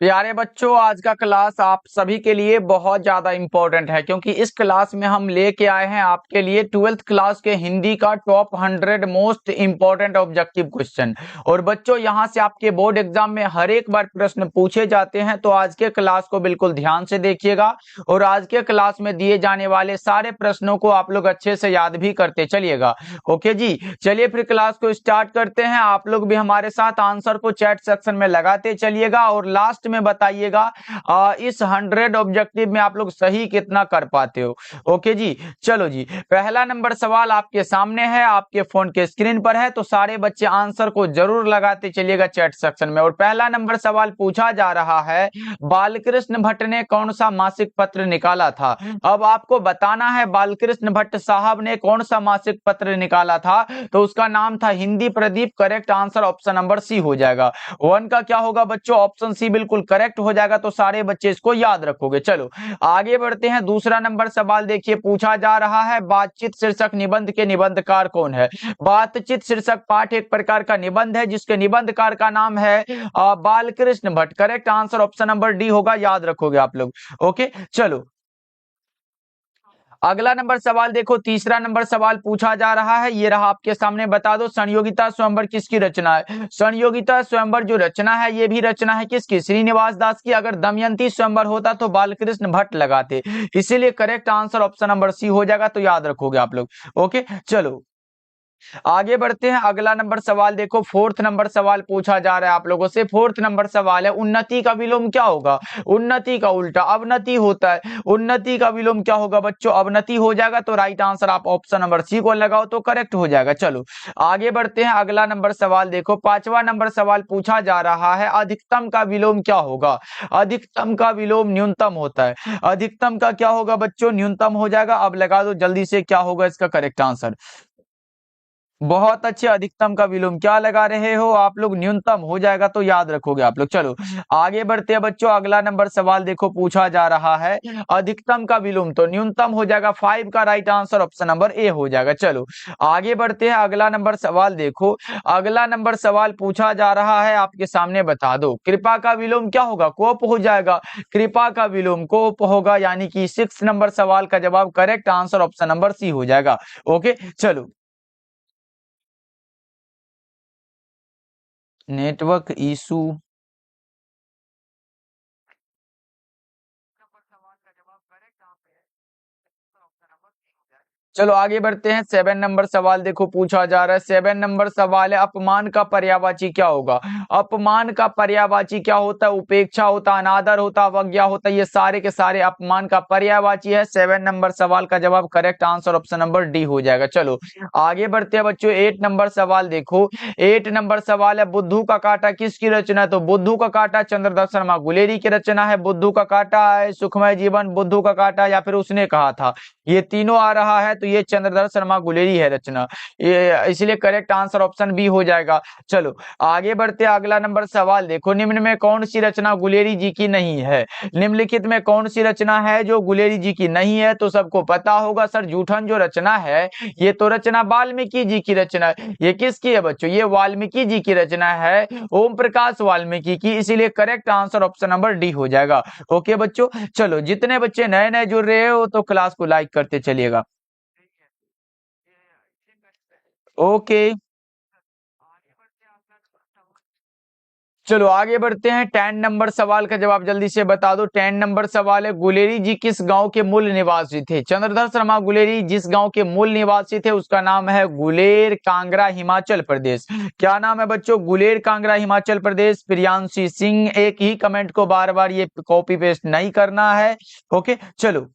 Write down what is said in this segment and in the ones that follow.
प्यारे बच्चों, आज का क्लास आप सभी के लिए बहुत ज्यादा इम्पोर्टेंट है क्योंकि इस क्लास में हम लेके आए हैं आपके लिए 12th क्लास के हिंदी का top 100 most important objective question. और बच्चों, यहां से आपके बोर्ड एग्जाम में हर एक बार प्रश्न पूछे जाते हैं, तो आज के क्लास को बिल्कुल ध्यान से देखिएगा और आज के क्लास में दिए जाने वाले सारे प्रश्नों को आप लोग अच्छे से याद भी करते चलिएगा। ओके जी, चलिए फिर क्लास को स्टार्ट करते हैं। आप लोग भी हमारे साथ आंसर को चैट सेक्शन में लगाते चलिएगा और लास्ट में बताइएगा इस 100 ऑब्जेक्टिव में आप लोग सही कितना कर पाते हो। ओके जी, चलो जी, पहला नंबर सवाल आपके सामने है, आपके फोन के स्क्रीन पर है, तो सारे बच्चे आंसर को जरूर लगाते चलिएगा चैट सेक्शन में। और पहला नंबर सवाल पूछा जा रहा है, बालकृष्ण भट्ट ने कौन सा मासिक पत्र निकाला था। अब आपको बताना है बालकृष्ण भट्ट साहब ने कौन सा मासिक पत्र निकाला था, तो उसका नाम था Hindi Pradeep. Correct answer option number C हो जाएगा। 1 का क्या होगा बच्चों, ऑप्शन सी बिल्कुल करेक्ट हो जाएगा, तो सारे बच्चे इसको याद रखोगे। चलो आगे बढ़ते हैं। दूसरा नंबर सवाल देखिए, पूछा जा रहा है, बातचीत शीर्षक निबंध के निबंधकार कौन है। बातचीत शीर्षक पाठ एक प्रकार का निबंध है जिसके निबंधकार का नाम है Balkrishna Bhatt. Correct answer option number D होगा, याद रखोगे आप लोग। ओके चलो अगला नंबर सवाल देखो, तीसरा नंबर सवाल पूछा जा रहा है, ये रहा आपके सामने। बता दो संयोगिता स्वयंवर किसकी रचना है। संयोगिता स्वयंवर जो रचना है, ये भी रचना है किसकी, श्रीनिवास दास की। अगर दमयंती स्वयंवर होता तो बालकृष्ण भट्ट लगाते, इसीलिए correct answer option number C हो जाएगा, तो याद रखोगे आप लोग। ओके चलो आगे बढ़ते हैं। अगला नंबर सवाल देखो, फोर्थ नंबर सवाल पूछा जा रहा है आप लोगों से। फोर्थ नंबर सवाल है, उन्नति का विलोम क्या होगा। उन्नति का उल्टा अवनति होता है, उन्नति का विलोम क्या होगा बच्चों, अवनति हो जाएगा, तो राइट आंसर आप ऑप्शन नंबर सी को लगाओ तो करेक्ट हो जाएगा। चलो आगे बढ़ते हैं। अगला नंबर सवाल देखो, पांचवा नंबर सवाल पूछा जा रहा है, अधिकतम का विलोम क्या होगा। अधिकतम का विलोम न्यूनतम होता है, अधिकतम का क्या होगा बच्चों, न्यूनतम हो जाएगा। अब लगा दो जल्दी से, क्या होगा इसका करेक्ट आंसर। बहुत अच्छे, अधिकतम का विलोम क्या लगा रहे हो आप लोग, न्यूनतम हो जाएगा, तो याद रखोगे आप लोग। चलो आगे बढ़ते हैं बच्चों। अगला नंबर सवाल देखो, पूछा जा रहा है, अधिकतम का विलोम तो न्यूनतम हो जाएगा। 5 का right answer option number A हो जाएगा। चलो आगे बढ़ते हैं। अगला नंबर सवाल देखो, अगला नंबर सवाल पूछा जा रहा है आपके सामने, बता दो कृपा का विलोम क्या होगा, कोप हो जाएगा। कृपा का विलोम कोप होगा, यानी कि 6 नंबर सवाल का जवाब correct answer option number C हो जाएगा। ओके चलो नेटवर्क इशू। चलो आगे बढ़ते हैं। 7 नंबर सवाल देखो, पूछा जा रहा है। 7 नंबर सवाल है, अपमान का पर्यायवाची क्या होगा। अपमान का पर्यायवाची क्या होता है, उपेक्षा होता, अनादर होता, अवज्ञा होता, ये सारे के सारे अपमान का पर्यायवाची है। 7 नंबर सवाल का जवाब correct answer option number D हो जाएगा। चलो आगे बढ़ते हैं बच्चों। 8 नंबर सवाल देखो, 8 नंबर सवाल है, बुद्धू का कांटा किसकी रचना है। तो बुद्धू का कांटा चंद्रदत्त शर्मा गुलेरी की रचना है। बुद्धू का कांटा है, सुखमय जीवन, बुद्धू का कांटा, या फिर उसने कहा था, ये तीनों आ रहा है, तो ये चंद्रधर शर्मा गुलेरी है रचना, ये इसलिए करेक्ट आंसर ऑप्शन बी हो जाएगा। चलो आगे बढ़ते, अगला नंबर सवाल देखो, निम्न में कौन सी रचना गुलेरी जी की नहीं है। निम्नलिखित में कौन सी रचना है जो गुलेरी जी की नहीं है। तो सबको पता होगा सर, जूठन जो रचना है, ये तो रचना वाल्मीकि जी की रचना है। ये किसकी है बच्चों, ये वाल्मीकि जी की रचना है, ओम प्रकाश वाल्मीकि की, इसीलिए correct answer option number D हो जाएगा। ओके बच्चों, चलो जितने बच्चे नए नए जुड़ रहे हो तो क्लास को लाइक करते चलिएगा। ओके चलो आगे बढ़ते हैं। 10 नंबर सवाल का जवाब जल्दी से बता दो। 10 नंबर सवाल है, गुलेरी जी किस गांव के मूल निवासी थे। चंद्रधर शर्मा गुलेरी जिस गांव के मूल निवासी थे उसका नाम है गुलेर कांगड़ा, हिमाचल प्रदेश। क्या नाम है बच्चों, गुलेर कांगड़ा, हिमाचल प्रदेश। प्रियांशी सिंह, एक ही कमेंट को बार बार ये कॉपी पेस्ट नहीं करना है। ओके चलो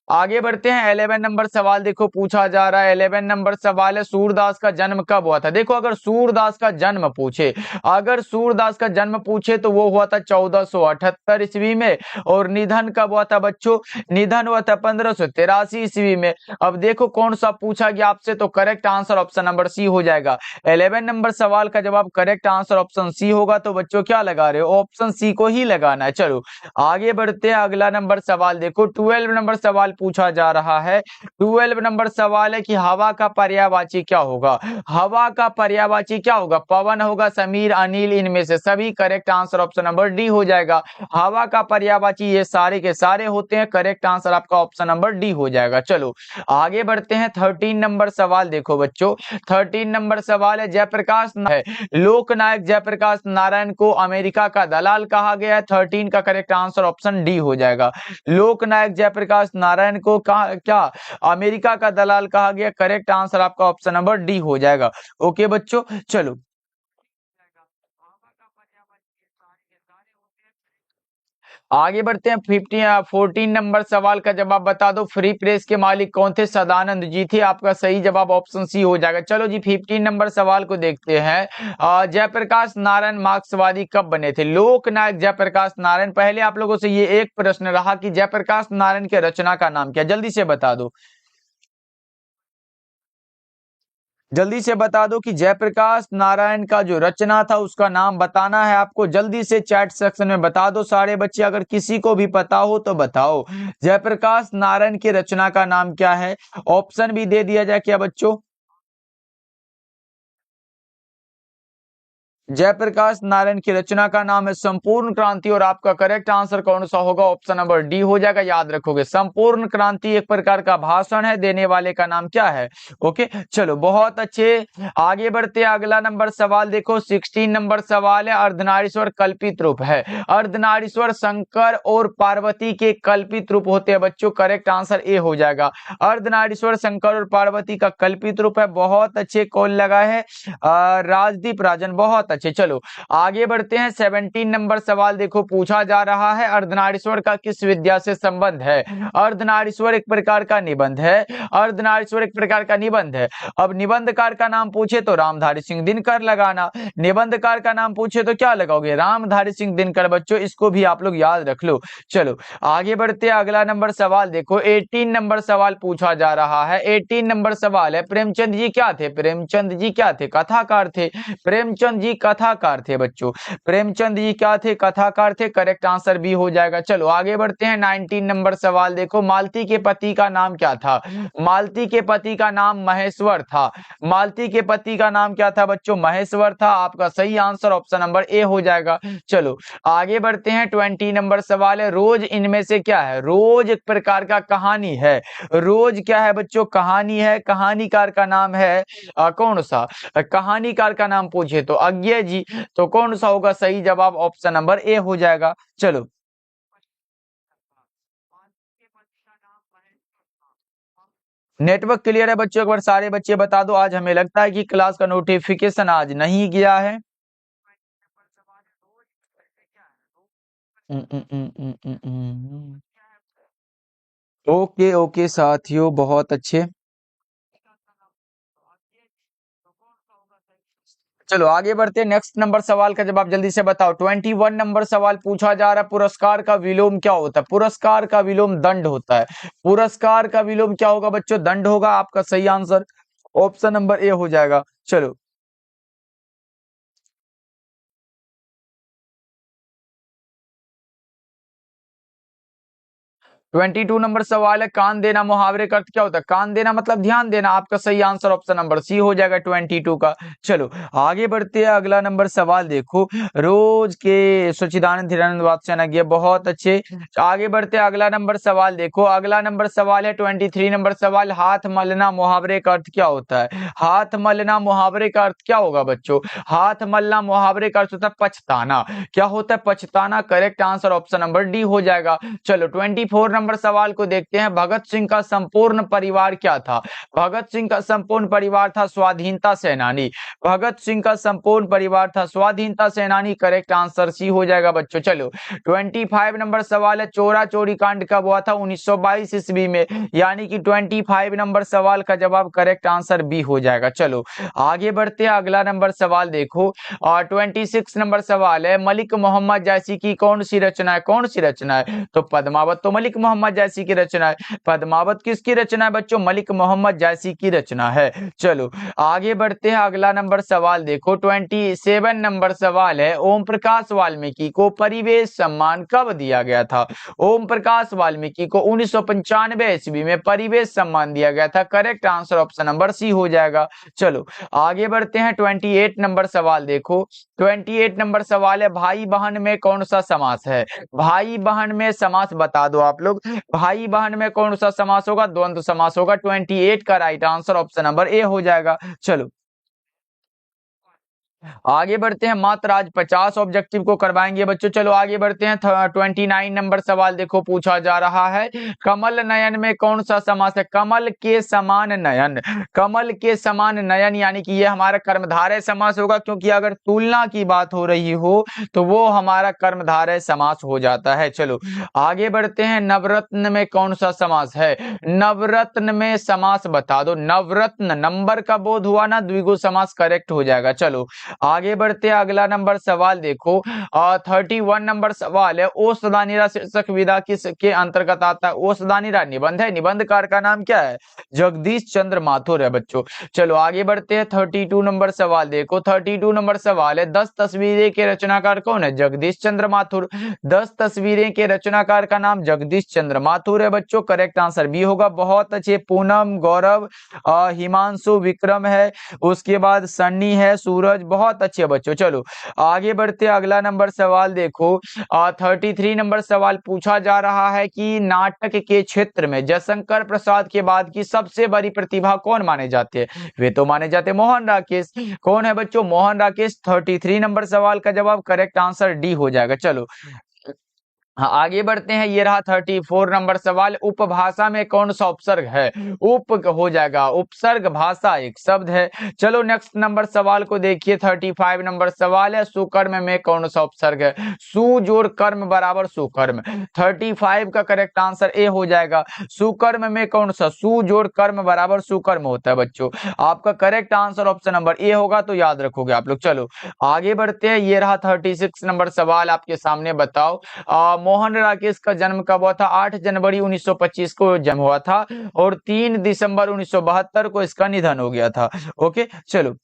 आगे बढ़ते हैं। 11 नंबर सवाल देखो, पूछा जा रहा है। 11 नंबर सवाल है, सूरदास का जन्म कब हुआ था। देखो अगर सूरदास का जन्म पूछे, अगर सूरदास का जन्म पूछे तो वो हुआ था 1478 ईस्वी में। और निधन कब हुआ था बच्चों, निधन हुआ था 1583 ईस्वी में। अब देखो कौन सा पूछा गया आपसे, तो correct answer option number C हो जाएगा। 11 नंबर सवाल का जवाब करेक्ट आंसर ऑप्शन सी होगा, तो बच्चों क्या लगा रहे हो, ऑप्शन सी को ही लगाना है। चलो आगे बढ़ते हैं। अगला नंबर सवाल देखो, 12 नंबर सवाल पूछा जा रहा है। 12 नंबर सवाल है कि हवा का पर्यायवाची क्या होगा। हवा का पर्यायवाची क्या होगा? पवन होगा, समीर, अनिल, इनमें से सभी। Correct answer option number D हो जाएगा। हवा का पर्यायवाची ये सारे के सारे होते हैं। करेक्ट आंसर आपका ऑप्शन नंबर डी हो जाएगा। चलो आगे बढ़ते हैं। 13 नंबर सवाल देखो बच्चों, 13 नंबर सवाल है जयप्रकाश है लोकनायक जयप्रकाश नारायण को अमेरिका का दलाल कहा गया है। 13 का करेक्ट आंसर ऑप्शन डी हो जाएगा। लोकनायक जयप्रकाश नारायण को क्या अमेरिका का दलाल कहा गया। करेक्ट आंसर आपका ऑप्शन नंबर डी हो जाएगा। ओके बच्चों, चलो आगे बढ़ते हैं। 14 नंबर सवाल का जवाब बता दो। फ्री प्रेस के मालिक कौन थे? सदानंद जी थे। आपका सही जवाब ऑप्शन सी हो जाएगा। चलो जी 15 नंबर सवाल को देखते हैं। जयप्रकाश नारायण मार्क्सवादी कब बने थे? लोकनायक जयप्रकाश नारायण। पहले आप लोगों से ये एक प्रश्न रहा कि जयप्रकाश नारायण के रचना का नाम क्या? जल्दी से बता दो, जल्दी से बता दो कि जयप्रकाश नारायण का जो रचना था उसका नाम बताना है आपको। जल्दी से चैट सेक्शन में बता दो सारे बच्चे, अगर किसी को भी पता हो तो बताओ। जयप्रकाश नारायण की रचना का नाम क्या है? ऑप्शन भी दे दिया जाए क्या बच्चों? जयप्रकाश नारायण की रचना का नाम है संपूर्ण क्रांति। और आपका करेक्ट आंसर कौन सा होगा? ऑप्शन नंबर डी हो जाएगा। याद रखोगे, संपूर्ण क्रांति एक प्रकार का भाषण है। देने वाले का नाम क्या है? ओके, चलो बहुत अच्छे। आगे बढ़ते हैं। अगला नंबर सवाल देखो, 16 नंबर सवाल है अर्धनारीश्वर कल्पित रूप है। अर्धनारीश्वर शंकर और पार्वती के कल्पित रूप होते हैं बच्चों। करेक्ट आंसर ए हो जाएगा। अर्धनारीश्वर शंकर और पार्वती का कल्पित रूप है। बहुत अच्छे कॉल लगा है राजदीप राजन, बहुत अच्छे। चलो आगे बढ़ते हैं। 17 नंबर सवाल देखो, पूछा जा रहा है अर्धनारीश्वर का किस विद्या से संबंध है? अर्धनारीश्वर एक प्रकार का निबंध है। अर्धनारीश्वर एक प्रकार का निबंध है। अब निबंधकार का नाम पूछे तो रामधारी सिंह दिनकर लगाना। निबंधकार का नाम पूछे तो क्या लगाओगे? रामधारी सिंह दिनकर। बच्चों इसको भी आप लोग याद रख लो। चलो आगे बढ़ते हैं। अगला नंबर सवाल देखो, 18 नंबर सवाल पूछा जा रहा है। 18 नंबर सवाल है प्रेमचंद जी क्या थे? प्रेमचंद जी क्या थे? कथाकार थे। प्रेमचंद जी कथाकार थे बच्चों। प्रेमचंद जी क्या थे? कथाकार थे। करेक्ट आंसर भी हो जाएगा। चलो आगे बढ़ते हैं। 19 नंबर सवाल देखो, मालती के पति का नाम क्या था? मालती के पति का नाम महेश्वर था। मालती के पति का नाम क्या था बच्चों? महेश्वर था। आपका सही आंसर ऑप्शन नंबर ए हो जाएगा। चलो आगे बढ़ते हैं। 20 नंबर सवाल है रोज इनमें से क्या है? रोज एक प्रकार का कहानी है। रोज क्या है बच्चों? कहानी है। कहानीकार का नाम है कौन सा? कहानीकार का नाम पूछे तो अज्ञे जी। तो कौन सा होगा सही जवाब? ऑप्शन नंबर ए हो जाएगा। चलो नेटवर्क क्लियर है बच्चों? एक बार सारे बच्चे बता दो। आज हमें लगता है कि क्लास का नोटिफिकेशन आज नहीं गया है। ओके ओके साथियों, बहुत अच्छे। चलो आगे बढ़ते हैं। नेक्स्ट नंबर सवाल का जवाब जल्दी से बताओ। 21 नंबर सवाल पूछा जा रहा है पुरस्कार का विलोम क्या होता है? पुरस्कार का विलोम दंड होता है। पुरस्कार का विलोम क्या होगा बच्चों? दंड होगा। आपका सही आंसर ऑप्शन नंबर ए हो जाएगा। चलो 22 नंबर सवाल है कान देना मुहावरे का अर्थ क्या होता है? कान देना मतलब ध्यान देना। आपका सही आंसर ऑप्शन नंबर सी हो जाएगा 22 का। चलो आगे बढ़ते हैं। अगला नंबर सवाल देखो, रोज के सच्चिदानंद हिरानंद वात्स्यायन, बहुत अच्छे। आगे बढ़ते हैं। अगला नंबर सवाल देखो, अगला नंबर सवाल है 23 नंबर सवाल, हाथ मलना मुहावरे का अर्थ क्या होता है? हाथ मलना मुहावरे का अर्थ क्या होगा बच्चों? हाथ मलना मुहावरे का अर्थ होता है पछताना। क्या होता है? पछताना। Correct answer option number D हो जाएगा। चलो 24 नंबर सवाल को देखते हैं। भगत सिंह का संपूर्ण परिवार क्या था? भगत सिंह का संपूर्ण परिवार था स्वाधीनता सेनानी। भगत सिंह का संपूर्ण परिवार था स्वाधीनता सेनानी। करेक्ट आंसर सी हो जाएगा बच्चों। चलो 25 नंबर सवाल है चोरा चोरी कांड कब हुआ था? 1922 ईस्वी में। यानी कि 25 नंबर सवाल का जवाब करेक्ट आंसर बी हो जाएगा। चलो आगे बढ़ते हैं। अगला नंबर सवाल देखो, और 26 नंबर सवाल है मलिक मोहम्मद जैसी की कौन सी रचना है? कौन सी रचना है? तो पद्मावत तो मलिक मोहम्मद जैसी की रचना है। पद्मावत किसकी रचना है बच्चों? मलिक मोहम्मद जैसी की रचना है। चलो आगे बढ़ते हैं, अगला नंबर सवाल देखो, 27 नंबर सवाल है, ओम प्रकाश वाल्मीकि को परिवेश सम्मान कब दिया गया था? ओम प्रकाश वाल्मीकि को 1995 ईस्वी में परिवेश सम्मान दिया गया था। Correct answer option number C हो जाएगा। चलो आगे बढ़ते हैं, 28 नंबर सवाल देखो, 28 नंबर सवाल है, भाई बहन में कौन सा समास है? भाई बहन में समास बता दो आप लोग। भाई बहन में कौन सा समास होगा? द्वंद्व समास होगा। 28 का right answer option number A हो जाएगा। चलो आगे बढ़ते हैं, मात्र आज 50 ऑब्जेक्टिव को करवाएंगे बच्चों। चलो आगे बढ़ते हैं, 29 नंबर सवाल देखो, पूछा जा रहा है, कमल नयन में कौन सा समास है? कमल के समान नयन, कमल के समान नयन यानी कि ये हमारा कर्मधारय समास होगा, क्योंकि अगर तुलना की बात हो रही हो तो वो हमारा कर्मधारय समास हो जाता है। चलो आगे बढ़ते हैं, नवरत्न में कौन सा समास है? नवरत्न में समास बता दो। नवरत्न नंबर का बोध हुआ ना, द्विगु समास करेक्ट हो जाएगा। चलो आगे बढ़ते हैं, अगला नंबर सवाल देखो, 31 नंबर सवाल है, ओ सदानीरा शीर्षक विधा किस के अंतर्गत आता है? ओ सदानीरा निबंध है। निबंधकार का नाम क्या है? जगदीश चंद्र माथुर है बच्चों। चलो आगे बढ़ते हैं, 32 नंबर सवाल देखो, 32 नंबर सवाल है, 10 तस्वीरें के रचनाकार कौन है? जगदीश चंद्र माथुर। 10 तस्वीरें के रचनाकार का नाम जगदीश चंद्र माथुर है बच्चों। करेक्ट आंसर बी होगा। बहुत अच्छे, पूनम, गौरव, हिमांशु, विक्रम है, उसके बाद सन्नी है, सूरज, बहुत अच्छे बच्चों। चलो आगे बढ़ते हैं, अगला नंबर सवाल देखो, 33 नंबर सवाल पूछा जा रहा है कि नाटक के क्षेत्र में जयशंकर प्रसाद के बाद की सबसे बड़ी प्रतिभा कौन माने जाते हैं? वे तो माने जाते हैं मोहन राकेश। कौन है बच्चों? मोहन राकेश। 33 नंबर सवाल का जवाब करेक्ट आंसर डी हो जाएगा। चलो हाँ आगे बढ़ते हैं, ये रहा 34 नंबर सवाल, उपभाषा में कौन सा उपसर्ग है? उप हो जाएगा, उपसर्ग भाषा एक शब्द है। चलो नेक्स्ट नंबर सवाल को देखिए, 35 नंबर सवाल है, सुकर्म में कौन सा उपसर्ग है? सु जोड़ कर्म बराबर सुकर्म। 35 का करेक्ट आंसर ए हो जाएगा। सुकर्म में कौन सा? सु जोड़ कर्म बराबर सुकर्म होता है बच्चों। आपका correct answer option number A होगा, तो याद रखोगे आप लोग। चलो आगे बढ़ते हैं, ये रहा 36 नंबर सवाल आपके सामने, बताओ मोहन राकेश का जन्म कब हुआ था? 8 जनवरी 1925 को जन्म हुआ था और 3 दिसंबर 1972 को इसका निधन हो गया था। ओके चलो,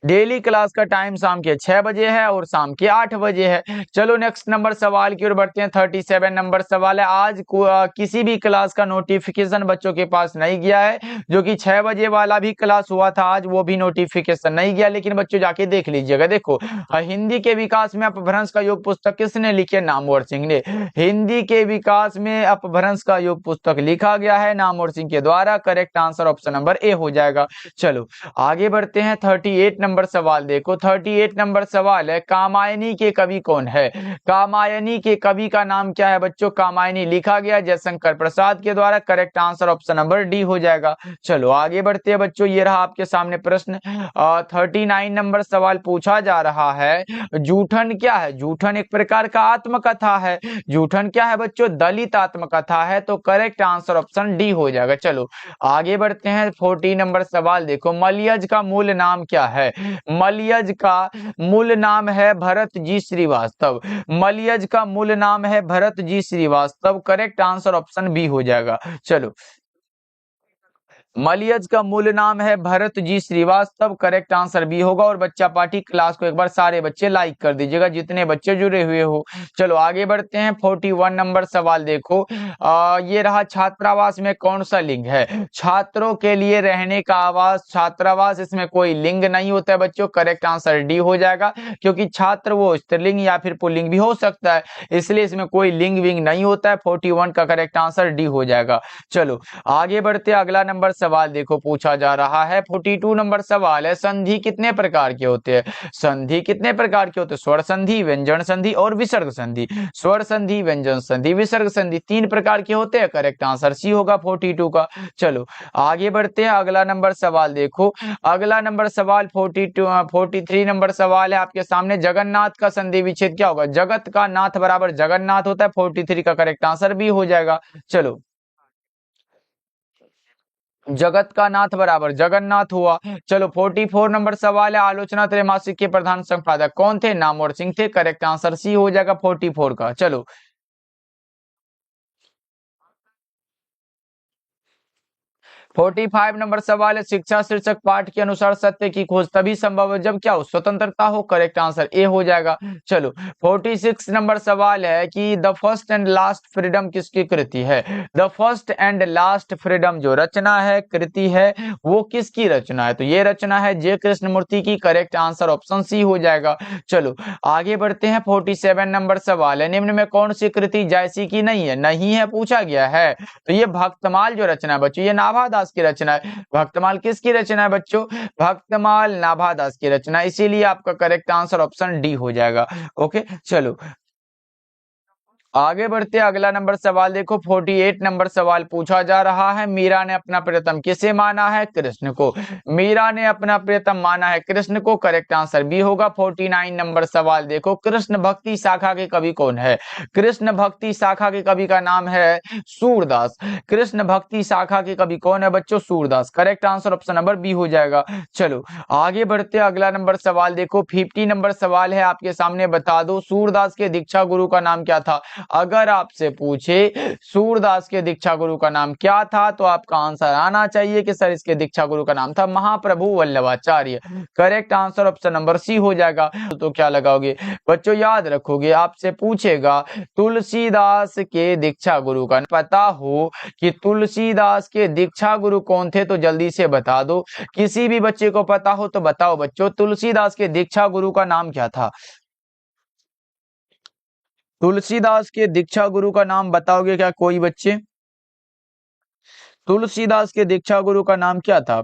डेली क्लास का टाइम शाम के 6 बजे है और शाम के 8 बजे है। चलो नेक्स्ट नंबर सवाल की ओर बढ़ते हैं, 37 नंबर सवाल है, आज किसी भी क्लास का नोटिफिकेशन बच्चों के पास नहीं गया है, जो कि 6 बजे वाला भी क्लास हुआ था आज, वो भी नोटिफिकेशन नहीं गया, लेकिन बच्चों जाके देख लीजिएगा। देखो हिंदी के विकास में अपभ्रंश का योग पुस्तक किसने लिखी है? नामवर सिंह ने। हिंदी के विकास में अपभ्रंश का योग पुस्तक लिखा गया है नामवर सिंह के द्वारा। Correct answer option number A हो जाएगा। चलो आगे बढ़ते हैं, 38 नंबर सवाल देखो, 38 नंबर सवाल है, कामायनी के कवि कौन है? कामायनी के कवि का नाम क्या है बच्चों? कामायनी लिखा गया जयशंकर प्रसाद के द्वारा। Correct answer option number D हो जाएगा। चलो आगे बढ़ते हैं बच्चों, ये रहा आपके सामने प्रश्न, 39 नंबर सवाल पूछा जा रहा है, जूठन क्या है? जूठन एक प्रकार का आत्मकथा है। जूठन क्या है बच्चों? दलित आत्मकथा है, तो करेक्ट आंसर ऑप्शन डी हो जाएगा। चलो आगे बढ़ते हैं, 40 नंबर सवाल देखो, मलयज का मूल नाम क्या है? मलयज का मूल नाम है भरत जी श्रीवास्तव। मलयज का मूल नाम है Bharat ji Srivastava. Correct answer option B हो जाएगा। चलो मलयज का मूल नाम है Bharat ji Srivastava. Correct answer B होगा। और बच्चा पार्टी क्लास को एक बार सारे बच्चे लाइक कर दीजिएगा, जितने बच्चे जुड़े हुए हो। चलो आगे बढ़ते हैं, 41 नंबर सवाल देखो, ये रहा, छात्रावास में कौन सा लिंग है? छात्रों के लिए रहने का आवास, छात्रावास, इसमें कोई लिंग नहीं होता है बच्चों। करेक्ट आंसर डी हो जाएगा, क्योंकि छात्र वो स्त्रीलिंग या फिर पुल्लिंग भी हो सकता है, इसलिए इसमें कोई लिंग विंग नहीं होता है। 41 का करेक्ट आंसर डी हो जाएगा। चलो आगे बढ़ते, अगला नंबर सवाल देखो, पूछा जा रहा है, 42 नंबर सवाल है, संधि कितने प्रकार के होते हैं? संधि कितने प्रकार के होते हैं? स्वर संधि, व्यंजन संधि और विसर्ग संधि। स्वर संधि, व्यंजन संधि, विसर्ग संधि, 3 प्रकार के होते हैं। करेक्ट आंसर सी होगा 42 का। चलो आगे बढ़ते हैं, अगला नंबर सवाल देखो, अगला नंबर सवाल 43 नंबर सवाल है आपके सामने, जगन्नाथ का संधि विच्छेद क्या होगा? जगत का नाथ बराबर जगन्नाथ होता है। 43 का करेक्ट आंसर भी हो जाएगा। चलो जगत का नाथ बराबर जगन्नाथ हुआ। चलो 44 नंबर सवाल है, आलोचना त्रैमासिक के प्रधान संपादक कौन थे? नामवर सिंह थे। करेक्ट आंसर सी हो जाएगा 44 का। चलो 45 नंबर सवाल है, शिक्षा शीर्षक पाठ के अनुसार सत्य की खोज तभी संभव है जब क्या हो, स्वतंत्रता हो। करेक्ट आंसर ए हो जाएगा। चलो 46 नंबर सवाल है कि the first and last freedom किसकी कृति है। The first and last freedom जो रचना है, कृति है, वो किसकी रचना है, तो ये रचना है जे कृष्णमूर्ति की। करेक्ट आंसर ऑप्शन सी हो जाएगा। चलो आगे बढ़ते हैं। 47 नंबर सवाल है, निम्न में कौन सी कृति जायसी की नहीं है, नहीं है पूछा गया है, तो ये भक्तमाल जो रचना है बच्चों, ये नाभादास की रचना है। भक्तमाल किसकी रचना है बच्चों, भक्तमाल नाभादास की रचना, इसीलिए आपका करेक्ट आंसर ऑप्शन डी हो जाएगा। ओके चलो आगे बढ़ते अगला नंबर सवाल देखो। 48 नंबर सवाल पूछा जा रहा है, मीरा ने अपना प्रियतम किसे माना है, कृष्ण को। मीरा ने अपना प्रियतम माना है कृष्ण को। करेक्ट आंसर बी होगा। 49 नंबर सवाल देखो, कृष्ण भक्ति शाखा के कवि कौन है। कृष्ण भक्ति शाखा के कवि का नाम है सूरदास। कृष्ण भक्ति शाखा के कवि कौन है बच्चों, Surdas. Correct answer option number B हो जाएगा। चलो आगे बढ़ते अगला नंबर सवाल देखो। 50 नंबर सवाल है आपके सामने, बता दो सूरदास के दीक्षा गुरु का नाम क्या था। अगर आपसे पूछे सूरदास के दीक्षा गुरु का नाम क्या था, तो आपका आंसर आना चाहिए कि सर इसके दीक्षा गुरु का नाम था Mahaprabhu Vallabhacharya. Correct answer option number C हो जाएगा। तो क्या लगाओगे बच्चों, याद रखोगे, आपसे पूछेगा तुलसीदास के दीक्षा गुरु का पता हो कि तुलसीदास के दीक्षा गुरु कौन थे, तो जल्दी से बता दो। किसी भी बच्चे को पता हो तो बताओ बच्चों, तुलसीदास के दीक्षा गुरु का नाम क्या था। तुलसीदास के दीक्षा गुरु का नाम बताओगे क्या कोई बच्चे, तुलसीदास के दीक्षा गुरु का नाम क्या था।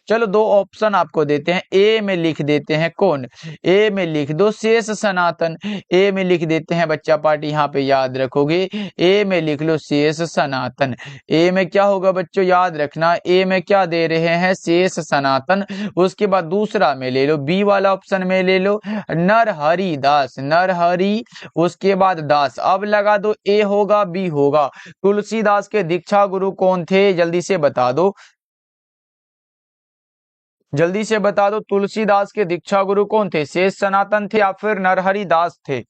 चलो दो ऑप्शन आपको देते हैं, ए में लिख देते हैं कौन, ए में लिख दो शेष सनातन। ए में लिख देते हैं बच्चा पार्टी, यहाँ पे याद रखोगे, ए में लिख लो शेष सनातन। ए में क्या होगा बच्चों, याद रखना, ए में क्या दे रहे हैं, शेष सनातन। उसके बाद दूसरा में ले लो, बी वाला ऑप्शन में ले लो नरहरि दास, नरहरि, उसके बाद दास। अब लगा दो ए होगा बी होगा। तुलसीदास के दीक्षा गुरु कौन थे, जल्दी से बता दो, जल्दी से बता दो तुलसीदास के दीक्षा गुरु कौन थे, शेष सनातन थे या फिर नरहरि दास थे।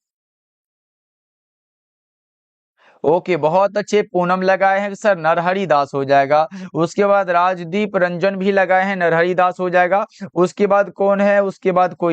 ओके बहुत अच्छे, पूनम लगाए हैं सर, नरहरि दास हो जाएगा। उसके बाद राजदीप रंजन भी लगाए हैं, नरहरि दास हो जाएगा। उसके बाद कौन है, उसके बाद कोई